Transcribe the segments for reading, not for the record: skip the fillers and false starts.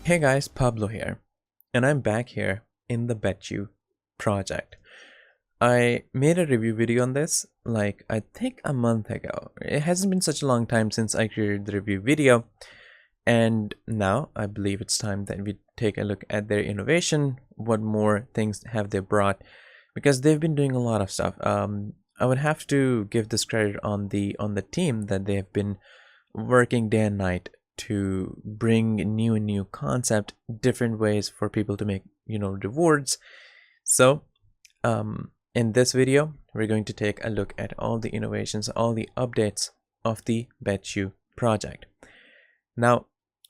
Hey guys, Pablo here, and I'm back here in the Betu project. I made a review video on this like I think a month ago. It hasn't been such a long time since I created the review video, and now I believe it's time that we take a look at their innovation. What more things have they brought? Because they've been doing a lot of stuff. I would have to give this credit on the team that they have been working day and night to bring new concept, different ways for people to make rewards. So in this video we're going to take a look at all the innovations, all the updates of the Betu project. Now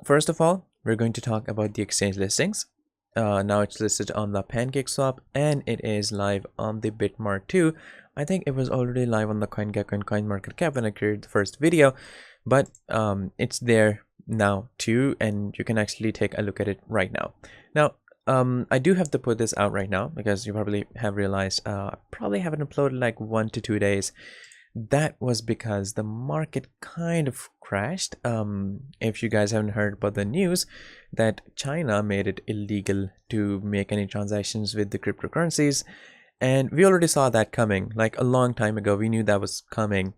first of all, we're going to talk about the exchange listings. Now it's listed on the PancakeSwap and it is live on the Bitmart too. I think it was already live on the CoinGecko and CoinMarketCap when I created the first video, but it's there now too, and you can actually take a look at it right now. Now I do have to put this out right now because you probably have realized I probably haven't uploaded like 1 to 2 days. That was because the market kind of crashed. If you guys haven't heard about the news that China made it illegal to make any transactions with the cryptocurrencies, and we already saw that coming like a long time ago. We knew that was coming,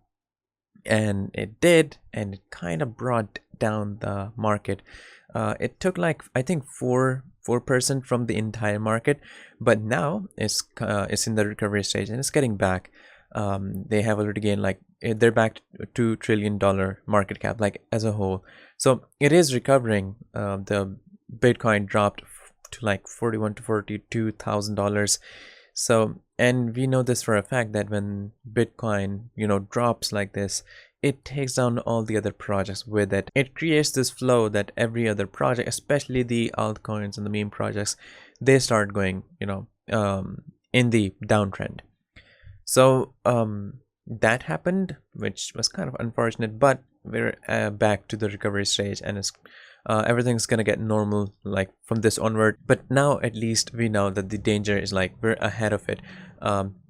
and it did, and it kind of brought down the market. It took like I think 4% from the entire market, but now it's in the recovery stage and it's getting back. They have already gained like they're back to $2 trillion market cap like as a whole, so it is recovering. The Bitcoin dropped to like $41,000 to $42,000. So, and we know this for a fact that when Bitcoin drops like this, it takes down all the other projects with it. It creates this flow that every other project, especially the altcoins and the meme projects, they start going in the downtrend. So that happened, which was kind of unfortunate, but we're back to the recovery stage, and it's everything's gonna get normal like from this onward. But now at least we know that the danger is like we're ahead of it.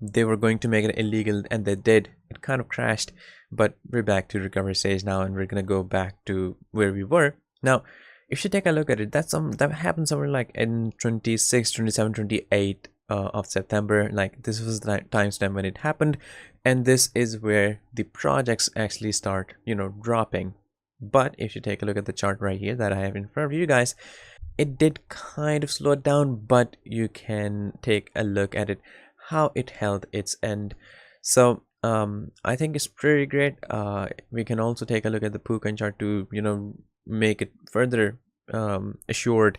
They were going to make it illegal and they did. It kind of crashed, but we're back to recovery stage now, and we're gonna go back to where we were. Now if you take a look at it, that happened somewhere like in 26, 27, 28 of September. Like this was the timestamp when it happened, and this is where the projects actually start dropping. But if you take a look at the chart right here that I have in front of you guys, it did kind of slow it down, but you can take a look at it how it held its end. So I think it's pretty great. We can also take a look at the PooCoin chart to make it further assured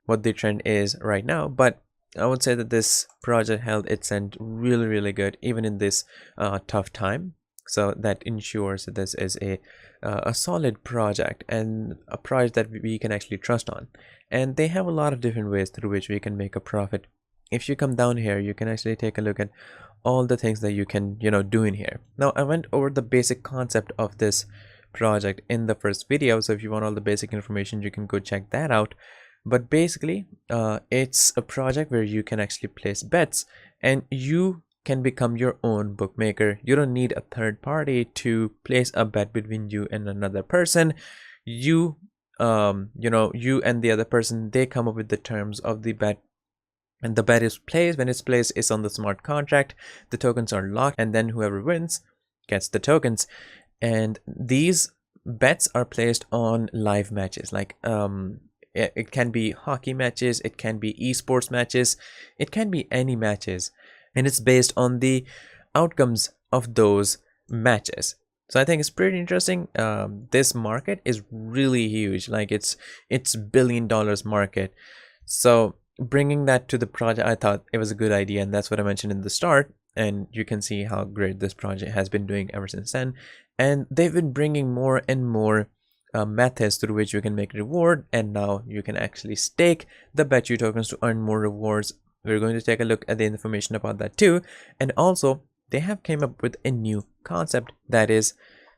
what the trend is right now. But I would say that this project held its end really good even in this tough time. So that ensures that this is a solid project and a project that we can actually trust on. And they have a lot of different ways through which we can make a profit. If you come down here, you can actually take a look at all the things that you can do in here. Now I went over the basic concept of this project in the first video, so if you want all the basic information, you can go check that out. But basically it's a project where you can actually place bets, and you can become your own bookmaker. You don't need a third party to place a bet between you and another person. You you and the other person, they come up with the terms of the bet, and the bet is placed. When it's placed, it's on the smart contract. The tokens are locked, and then whoever wins gets the tokens. And these bets are placed on live matches. Like it can be hockey matches, it can be esports matches, it can be any matches, and it's based on the outcomes of those matches. So I think it's pretty interesting. This market is really huge, like it's $1 billion market. So bringing that to the project, I thought it was a good idea, and that's what I mentioned in the start. And you can see how great this project has been doing ever since then. And they've been bringing more and more methods through which you can make reward, and now you can actually stake the Betu tokens to earn more rewards. We're going to take a look at the information about that too. And also they have came up with a new concept, that is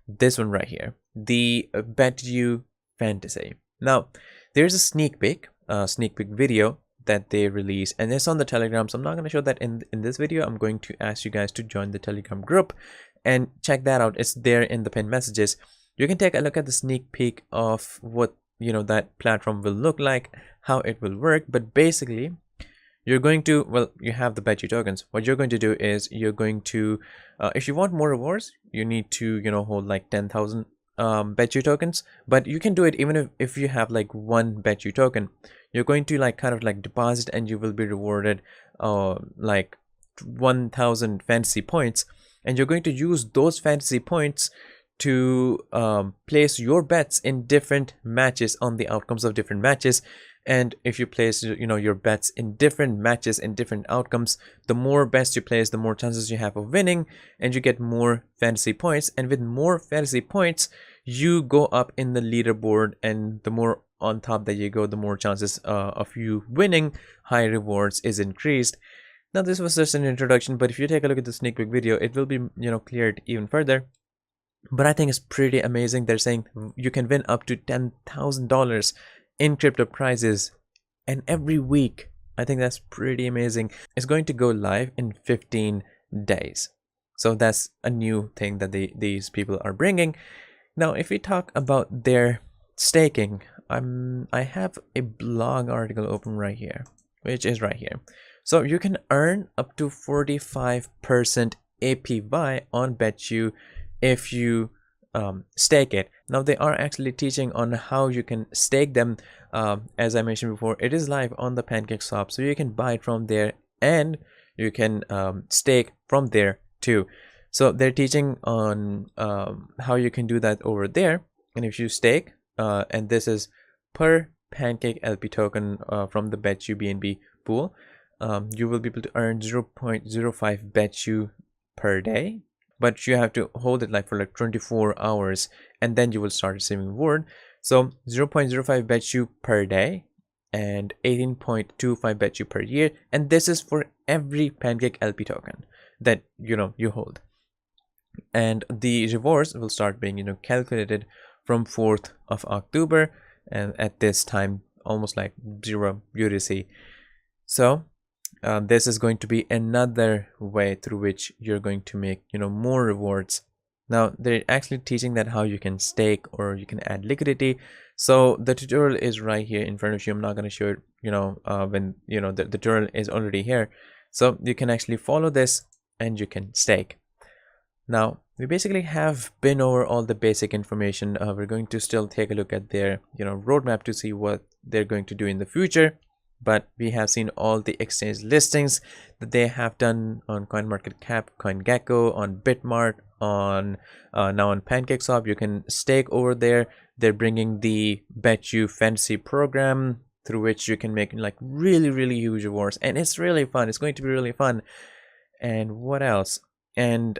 this one right here, the Betu fantasy. Now there's a sneak peek video that they release, and it's on the Telegram, so I'm not going to show that in this video. I'm going to ask you guys to join the Telegram group and check that out. It's there in the pinned messages. You can take a look at the sneak peek of what that platform will look like, how it will work. But basically, you're going to, well, you have the Betu tokens. What you're going to do is you're going to, if you want more rewards, you need to, hold like 10,000 Betu tokens. But you can do it even if you have like one Betu token. You're going to like kind of like deposit, and you will be rewarded like 1,000 fantasy points, and you're going to use those fantasy points to place your bets in different matches on the outcomes of different matches. And if you place your bets in different matches in different outcomes, the more bets you place, the more chances you have of winning, and you get more fantasy points. And with more fantasy points, you go up in the leaderboard, and the more on top that you go, the more chances of you winning high rewards is increased. Now, this was just an introduction, but if you take a look at the sneak peek video, it will be cleared even further. But I think it's pretty amazing. They're saying you can win up to $10,000 in crypto prizes, and every week. I think that's pretty amazing. It's going to go live in 15 days. So that's a new thing that these people are bringing. Now, if we talk about their staking, I have a blog article open right here, which is right here. So you can earn up to 45% APY on Betu if you stake it. Now, they are actually teaching on how you can stake them. As I mentioned before, it is live on the PancakeSwap, so you can buy it from there, and you can stake from there too. So they're teaching on how you can do that over there. And if you stake, and this is per Pancake LP token from the Betu BNB pool, you will be able to earn 0.05 Betu per day. But you have to hold it like for like 24 hours, and then you will start receiving reward. So 0.05 Betu per day and 18.25 Betu per year. And this is for every Pancake LP token that you hold. And the rewards will start being calculated from 4th of October, and at this time almost like 0 UTC. So this is going to be another way through which you're going to make more rewards. Now, they're actually teaching that how you can stake or you can add liquidity. So the tutorial is right here in front of you. I'm not going to show it when the tutorial is already here. So you can actually follow this and you can stake. Now, we basically have been over all the basic information. We're going to still take a look at their roadmap to see what they're going to do in the future. But we have seen all the exchange listings that they have done on CoinMarketCap, CoinGecko, on Bitmart, on now on PancakeSwap. You can stake over there. They're bringing the Betu Fantasy program through which you can make like really huge rewards, and it's really fun. It's going to be really fun. And what else? And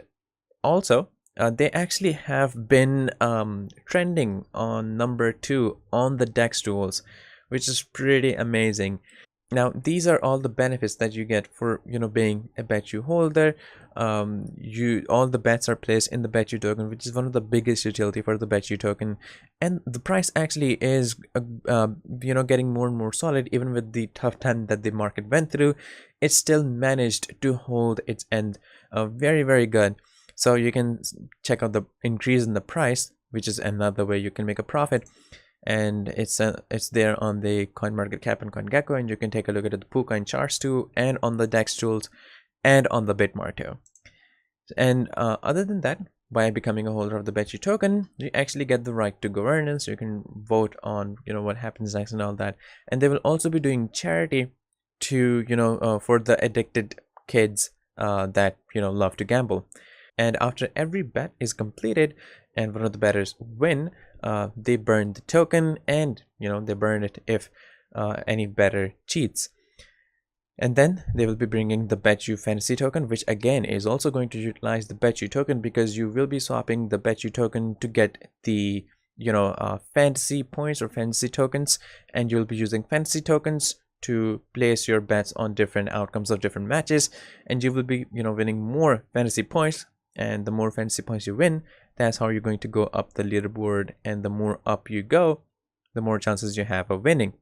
also, they actually have been trending on number 2 on the DEX tools, which is pretty amazing. Now, these are all the benefits that you get for being a Betu holder. All the bets are placed in the Betu token, which is one of the biggest utility for the Betu token, and the price actually is getting more and more solid. Even with the tough time that the market went through, it still managed to hold its end very good. So you can check out the increase in the price, which is another way you can make a profit. And it's there on the CoinMarketCap and CoinGecko, and you can take a look at the PooCoin charts too, and on the DEX tools, and on the Bitmart too. And other than that, by becoming a holder of the Betu token, you actually get the right to governance. You can vote on what happens next and all that. And they will also be doing charity to for the addicted kids that love to gamble. And after every bet is completed and one of the bettors win, they burn the token, and they burn it if any bettor cheats. And then they will be bringing the Betu Fantasy token, which again is also going to utilize the Betu token, because you will be swapping the Betu token to get the fantasy points or fantasy tokens, and you'll be using fantasy tokens to place your bets on different outcomes of different matches, and you will be winning more fantasy points. And the more fantasy points you win, that's how you're going to go up the leaderboard, and the more up you go, the more chances you have of winning.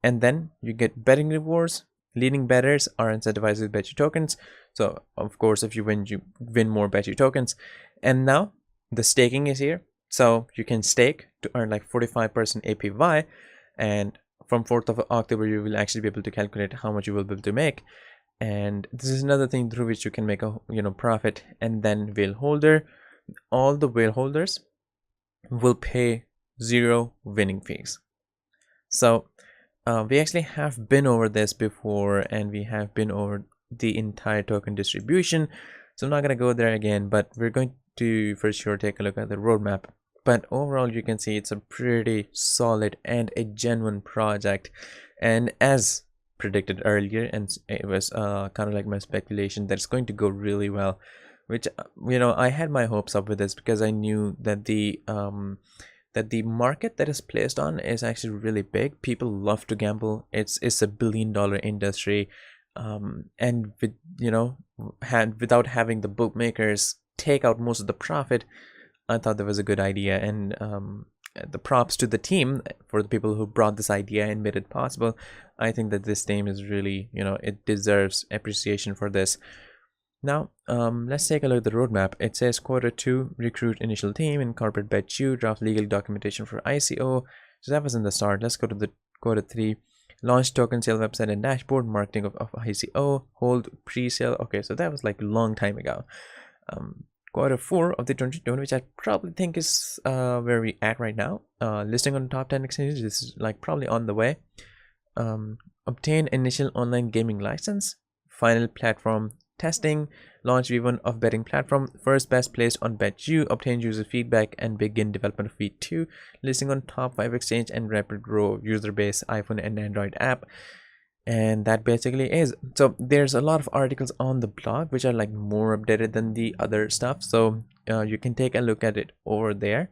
And then you get betting rewards. Leading bettors are incentivized with Betu tokens. So of course, if you win more Betu tokens. And now the staking is here. So you can stake to earn like 45% APY, and from 4th of October you will actually be able to calculate how much you will be able to make. And this is another thing through which you can make a profit. And then whale holder, all the whale holders will pay 0 winning fees. So we actually have been over this before, and we have been over the entire token distribution, so I'm not going to go there again, but we're going to for sure take a look at the roadmap. But overall you can see it's a pretty solid and a genuine project, and as predicted earlier, and it was kind of like my speculation that it's going to go really well, which I had my hopes up with this because I knew that the market that is placed on is actually really big. People love to gamble. It's a billion-dollar industry, and with without having the bookmakers take out most of the profit, I thought that was a good idea. And the props to the team for the people who brought this idea and made it possible. I think that this team is really, it deserves appreciation for this. Now, let's take a look at the roadmap. It says Q2, recruit initial team, incorporate Betu, draft legal documentation for ICO. So that was in the start. Let's go to the Q3, launch token sale website and dashboard, marketing of ICO, hold pre-sale. Okay, so that was like a long time ago. Q4 of the 2020, which I probably think is where we at right now. Listing on top 10 exchanges. This is like probably on the way. Obtain initial online gaming license, final platform testing, launch V1 of betting platform, first best placed on Betu, obtain user feedback and begin development of V2, listing on top 5 exchange and rapid grow user base iPhone and Android app. And that basically is. So there's a lot of articles on the blog which are like more updated than the other stuff, so you can take a look at it over there.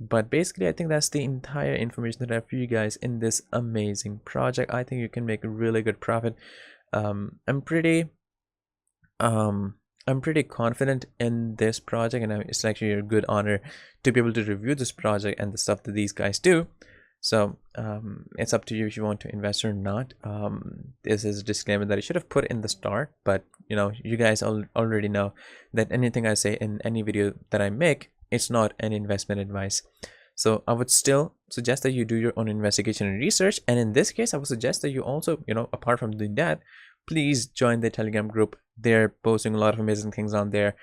But basically I think that's the entire information that I have for you guys in this amazing project. I think you can make a really good profit. I'm pretty confident in this project, and it's actually a good honor to be able to review this project and the stuff that these guys do. So it's up to you if you want to invest or not. This is a disclaimer that I should have put in the start, but you guys already know that anything I say in any video that I make, it's not an investment advice. So I would still suggest that you do your own investigation and research, and in this case I would suggest that you also, apart from doing that, please join the Telegram group. They're posting a lot of amazing things on there.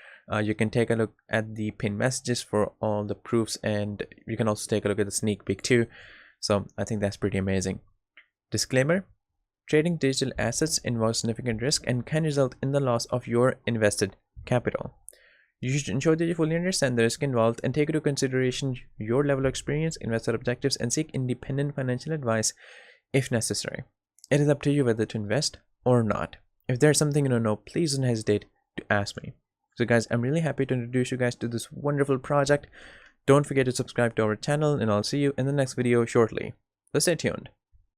You can take a look at the pinned messages for all the proofs, and you can also take a look at the sneak peek too. So I think that's pretty amazing. Disclaimer: trading digital assets involves significant risk and can result in the loss of your invested capital. You should ensure that you fully understand the risk involved and take into consideration your level of experience, investor objectives, and seek independent financial advice if necessary. It is up to you whether to invest or not. If there's something you don't know, please don't hesitate to ask me. So guys, I'm really happy to introduce you guys to this wonderful project. Don't forget to subscribe to our channel, and I'll see you in the next video shortly. So stay tuned.